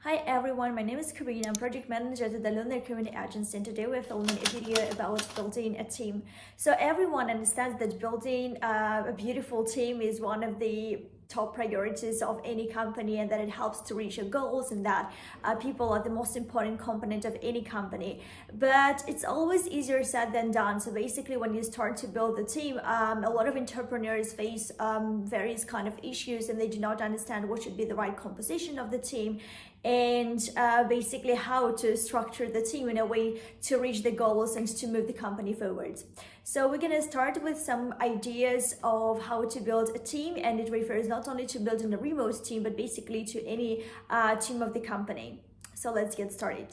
Hi everyone, my name is Karina. I'm project manager at the Udalenno Community Agency, and today we're filming a video about building a team. So everyone understands that building a beautiful team is one of the top priorities of any company, and that it helps to reach your goals, and that people are the most important component of any company. But it's always easier said than done. So basically, when you start to build a team, a lot of entrepreneurs face various kind of issues, and they do not understand what should be the right composition of the team, and basically how to structure the team in a way to reach the goals and to move the company forward. So we're going to start with some ideas of how to build a team, and it refers not only to building a remote team, but basically to any team of the company. So let's get started.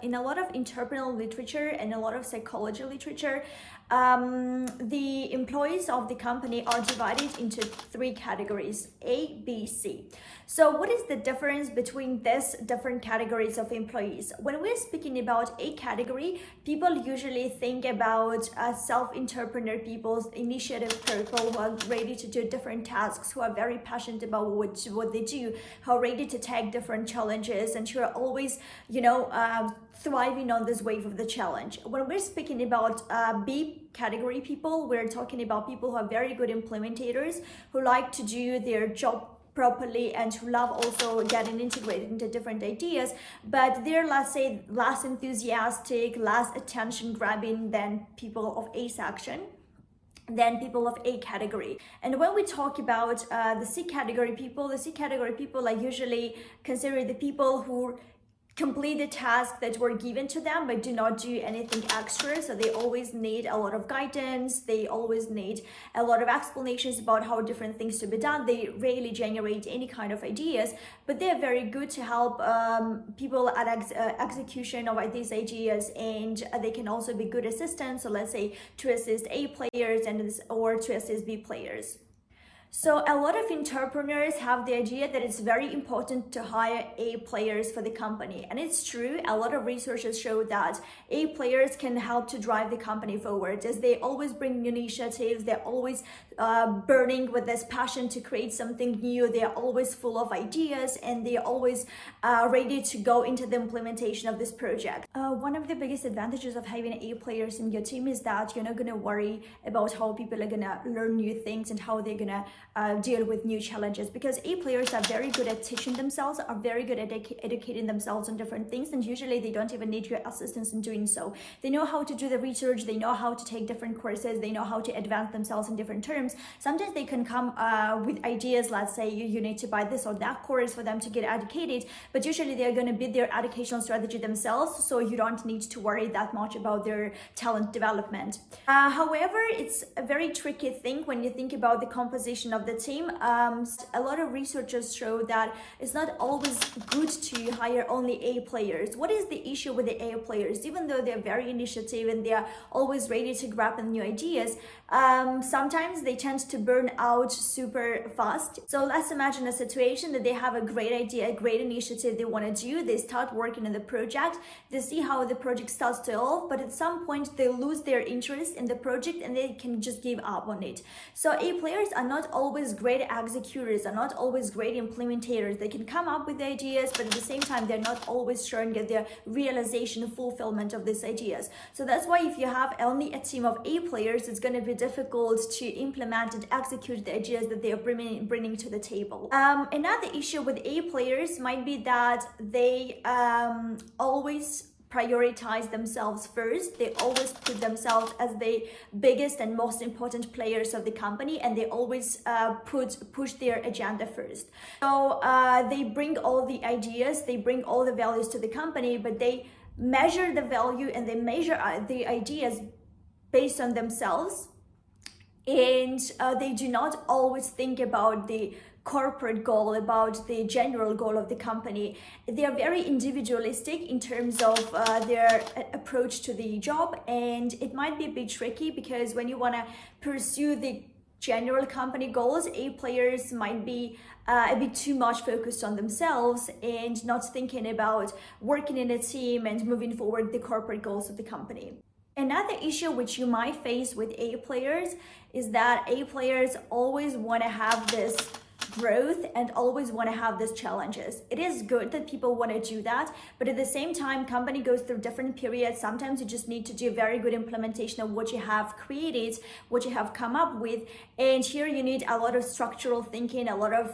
In a lot of entrepreneurial literature and a lot of psychology literature, the employees of the company are divided into three categories: A, B, C. So what is the difference between these different categories of employees? When we're speaking about A category, people usually think about self-entrepreneur people, initiative people who are ready to do different tasks, who are very passionate about what they do, who are ready to take different challenges, and who are always, thriving on this wave of the challenge. When we're speaking about B category people, we're talking about people who are very good implementators, who like to do their job properly, and who love also getting integrated into different ideas, but they're, let's say, less enthusiastic, less attention grabbing than people of A section, than people of A category. And when we talk about the C category people are usually considered the people who complete the tasks that were given to them but do not do anything extra. So they always need a lot of guidance, they always need a lot of explanations about how different things to be done. They rarely generate any kind of ideas, but they're very good to help people at execution of these ideas, and they can also be good assistants, so let's say to assist A players or to assist B players. So a lot of entrepreneurs have the idea that it's very important to hire A players for the company. And it's true, a lot of researchers show that A players can help to drive the company forward, as they always bring new initiatives, they're always burning with this passion to create something new, they're always full of ideas, and they're always ready to go into the implementation of this project. One of the biggest advantages of having A players in your team is that you're not going to worry about how people are going to learn new things and how they're going to deal with new challenges, because A players are very good at teaching themselves, are very good at educating themselves on different things, and usually they don't even need your assistance in doing so. They know how to do the research, they know how to take different courses, they know how to advance themselves in different terms. Sometimes they can come with ideas, let's say you need to buy this or that course for them to get educated, but usually they're going to build their educational strategy themselves, so you don't need to worry that much about their talent development. However, it's a very tricky thing when you think about the composition of the team. A lot of researchers show that it's not always good to hire only A players. What is the issue with the A players? Even though they're very initiative and they're always ready to grab new ideas, sometimes they tend to burn out super fast. So let's imagine a situation that they have a great idea, a great initiative they want to do, they start working on the project, they see how the project starts to evolve, but at some point they lose their interest in the project and they can just give up on it. So A players are not always great executors, are not always great implementators. They can come up with ideas, but at the same time they're not always sure and get their realization and fulfillment of these ideas. So that's why if you have only a team of A players, it's going to be difficult to implement and execute the ideas that they are bringing to the table. Another issue with A players might be that they always prioritize themselves first. They always put themselves as the biggest and most important players of the company, and they always push their agenda first. So they bring all the ideas, they bring all the values to the company, but they measure the value and they measure the ideas based on themselves, and they do not always think about the corporate goal, about the general goal of the company. They are very individualistic in terms of their approach to the job, and it might be a bit tricky, because when you want to pursue the general company goals, A players might be a bit too much focused on themselves and not thinking about working in a team and moving forward the corporate goals of the company. Another issue which you might face with A players is that A players always want to have this growth and always want to have these challenges. It is good that people want to do that, but at the same time, company goes through different periods. Sometimes you just need to do very good implementation of what you have created, what you have come up with, and here you need a lot of structural thinking, a lot of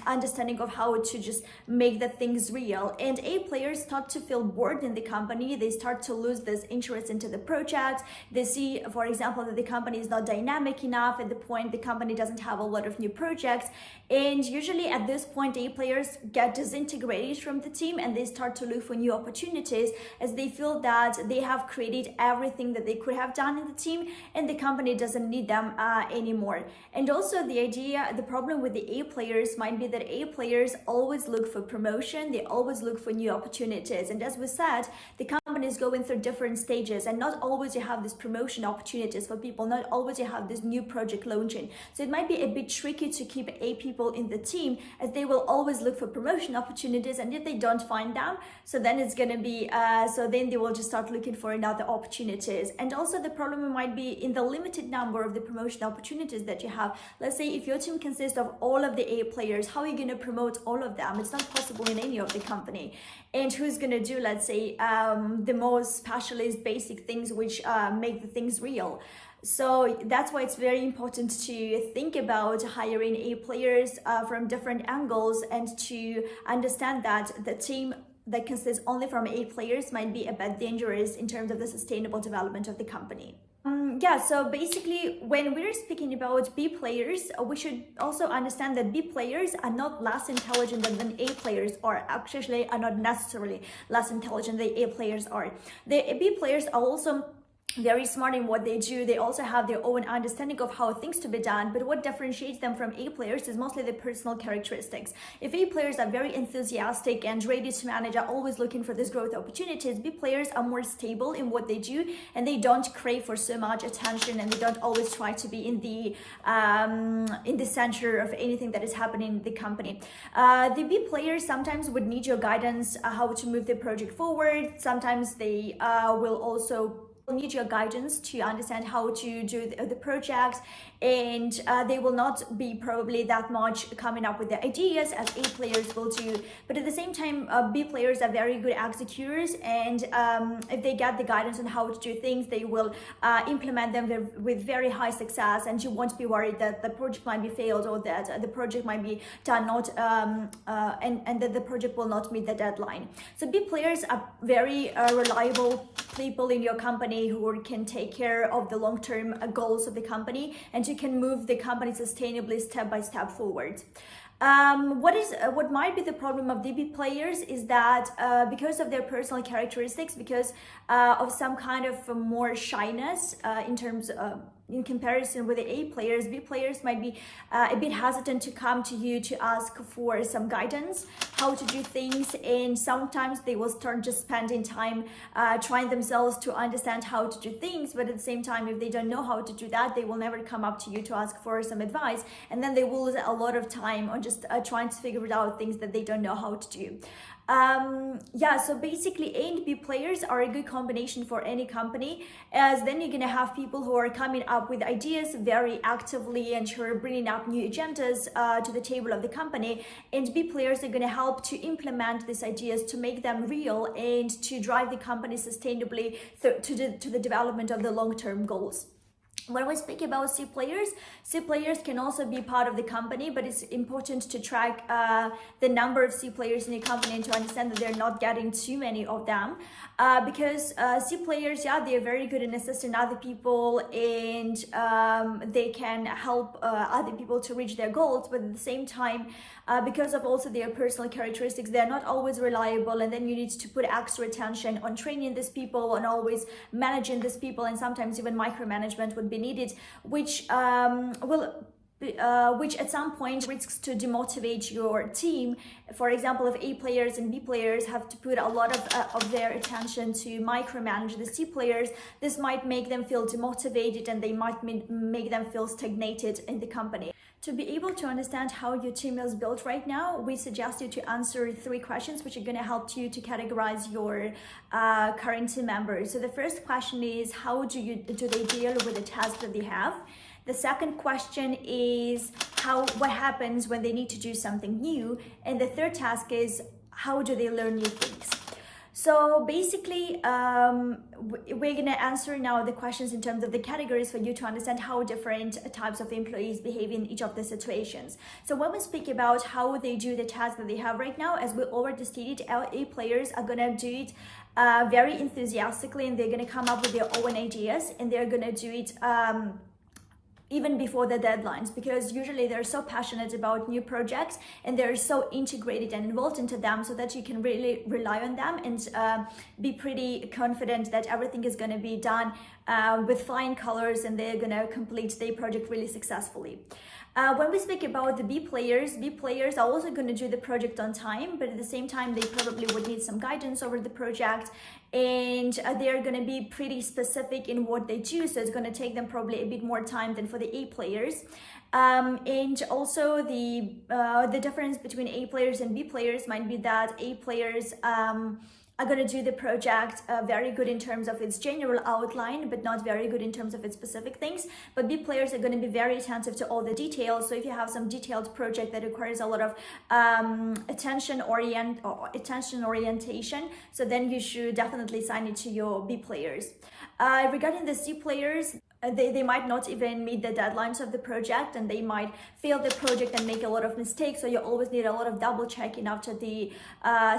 understanding of how to just make the things real. And A players start to feel bored in the company. They start to lose this interest into the project. They see, for example, that the company is not dynamic enough. At the point, the company doesn't have a lot of new projects, and usually at this point, A players get disintegrated from the team and they start to look for new opportunities, as they feel that they have created everything that they could have done in the team and the company doesn't need them anymore. And also the problem with the A players might be that A players always look for promotion. They always look for new opportunities, and as we said, the company is going through different stages, and not always you have this promotion opportunities for people, not always you have this new project launching. So it might be a bit tricky to keep A people in the team, as they will always look for promotion opportunities, and if they don't find them, so then it's going to be so then they will just start looking for another opportunities. And also the problem might be in the limited number of the promotion opportunities that you have. Let's say if your team consists of all of the A players, how are you going to promote all of them? It's not possible in any of the company. And who's going to do, let's say, the most specialist basic things which make the things real? So that's why it's very important to think about hiring A players from different angles, and to understand that the team that consists only from A players might be a bit dangerous in terms of the sustainable development of the company. So basically, when we're speaking about B players, we should also understand that B players are not less intelligent than A players, or actually are not necessarily less intelligent than A players are. The B players are also very smart in what they do. They also have their own understanding of how things to be done, but what differentiates them from A players is mostly the personal characteristics. If A players are very enthusiastic and ready to manage, are always looking for these growth opportunities, B players are more stable in what they do, and they don't crave for so much attention, and they don't always try to be in the center of anything that is happening in the company. The B players sometimes would need your guidance how to move the project forward. Sometimes they will also need your guidance to understand how to do the projects, and they will not be probably that much coming up with the ideas as A players will do. But at the same time, B players are very good executors, and if they get the guidance on how to do things, they will implement them with very high success, and you won't be worried that the project might be failed, or that the project might be done not and that the project will not meet the deadline. So B players are very reliable people in your company who can take care of the long-term goals of the company, and you can move the company sustainably step by step forward. What might be the problem of DB players is that because of their personal characteristics, because of some kind of more shyness in terms of in comparison with the A players, B players might be a bit hesitant to come to you to ask for some guidance, how to do things, and sometimes they will start just spending time trying themselves to understand how to do things, but at the same time, if they don't know how to do that, they will never come up to you to ask for some advice, and then they will lose a lot of time on just trying to figure out things that they don't know how to do. So basically A and B players are a good combination for any company, as then you're gonna have people who are coming up with ideas very actively and who are bringing up new agendas to the table of the company, and B players are gonna help to implement these ideas, to make them real, and to drive the company sustainably to the development of the long-term goals. When we speak about C players can also be part of the company, but it's important to track the number of C players in the company and to understand that they're not getting too many of them, because C players, they're very good in assisting other people, and they can help other people to reach their goals, but at the same time, because of also their personal characteristics, they're not always reliable, and then you need to put extra attention on training these people, on always managing these people, and sometimes even micromanagement would be needed, which at some point risks to demotivate your team. For example, if A players and B players have to put a lot of their attention to micromanage the C players, this might make them feel demotivated, and they might make them feel stagnated in the company. To be able to understand how your team is built right now, we suggest you to answer 3 questions, which are going to help you to categorize your current team members. So the first question is, how do they deal with the tasks that they have? The second question is what happens when they need to do something new. And the third task is how do they learn new things. So basically, we're gonna answer now the questions in terms of the categories for you to understand how different types of employees behave in each of the situations. So when we speak about how they do the task that they have right now, as we already stated, our A players are gonna do it very enthusiastically, and they're gonna come up with their own ideas, and they're gonna do it even before the deadlines, because usually they're so passionate about new projects and they're so integrated and involved into them, so that you can really rely on them and be pretty confident that everything is going to be done with flying colors, and they're going to complete their project really successfully. When we speak about the B players are also going to do the project on time, but at the same time they probably would need some guidance over the project, and they're going to be pretty specific in what they do, so it's going to take them probably a bit more time than for the A players. And also the difference between A players and B players might be that A players are going to do the project very good in terms of its general outline, but not very good in terms of its specific things. But B players are going to be very attentive to all the details. So if you have some detailed project that requires a lot of attention orientation, so then you should definitely assign it to your B players. Regarding the C players, they might not even meet the deadlines of the project, and they might fail the project and make a lot of mistakes. So you always need a lot of double checking after the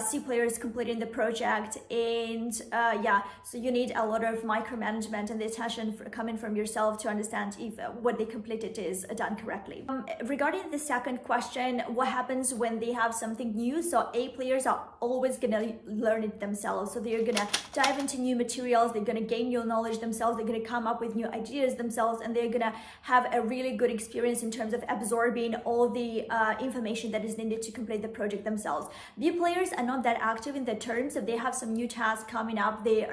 C players completing the project. And so you need a lot of micromanagement and the attention coming from yourself to understand if what they completed is done correctly. Regarding the second question, what happens when they have something new? So A players are always gonna learn it themselves. So they're gonna dive into new materials, they're gonna gain new knowledge themselves, they're gonna come up with new ideas themselves, and they're gonna have a really good experience in terms of absorbing all the information that is needed to complete the project themselves. B players are not that active in the terms if they have some new tasks coming up. They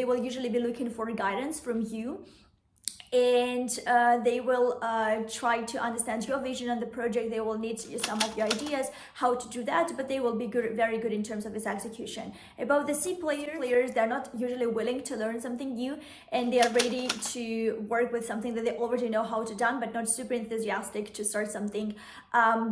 will usually be looking for guidance from you, and they will try to understand your vision on the project. They will need some of your ideas how to do that, but they will be very good in terms of its execution. About the C players, they're not usually willing to learn something new, and they are ready to work with something that they already know how to done, but not super enthusiastic to start something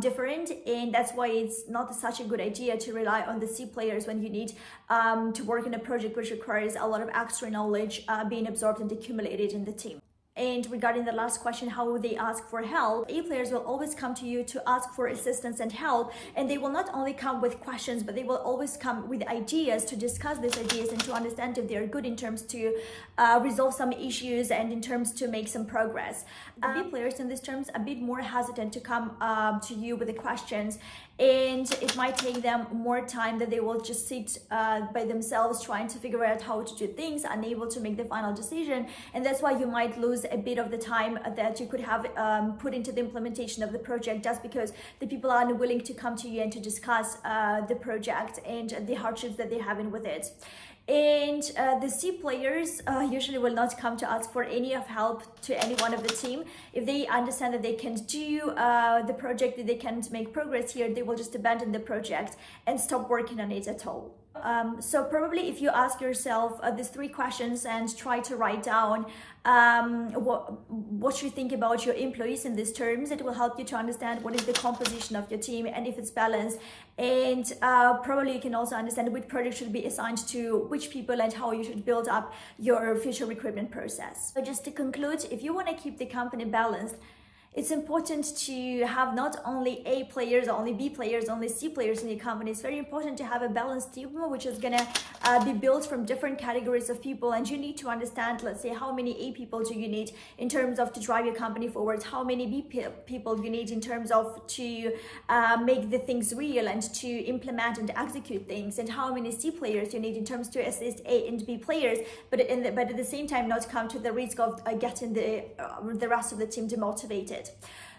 different. And that's why it's not such a good idea to rely on the C players when you need to work in a project which requires a lot of extra knowledge being absorbed and accumulated in the team. And regarding the last question, how would they ask for help? A players will always come to you to ask for assistance and help, and they will not only come with questions, but they will always come with ideas to discuss these ideas and to understand if they're good in terms to resolve some issues and in terms to make some progress. B players in these terms are a bit more hesitant to come to you with the questions, and it might take them more time, that they will just sit by themselves trying to figure out how to do things, unable to make the final decision. And that's why you might lose a bit of the time that you could have put into the implementation of the project, just because the people are unwilling to come to you and to discuss the project and the hardships that they're having with it. And the C players usually will not come to ask for any of help to any one of the team. If they understand that they can't do the project, that they can't make progress here, they will just abandon the project and stop working on it at all. So probably if you ask yourself these three questions and try to write down what you think about your employees in these terms, it will help you to understand what is the composition of your team and if it's balanced. And probably you can also understand which project should be assigned to which people and how you should build up your future recruitment process. So just to conclude, if you want to keep the company balanced, it's important to have not only A players, only B players, only C players in your company. It's very important to have a balanced team, which is going to be built from different categories of people. And you need to understand, let's say, how many A people do you need in terms of to drive your company forward, how many B people you need in terms of to make the things real and to implement and execute things, and how many C players you need in terms to assist A and B players, but at the same time not come to the risk of getting the rest of the team demotivated.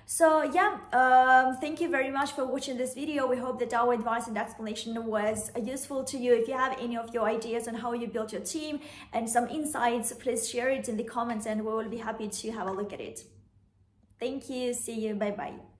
So yeah, thank you very much for watching this video. We hope that our advice and explanation was useful to you. If you have any of your ideas on how you build your team and some insights, please share it in the comments and we will be happy to have a look at it. Thank you. See you. Bye bye.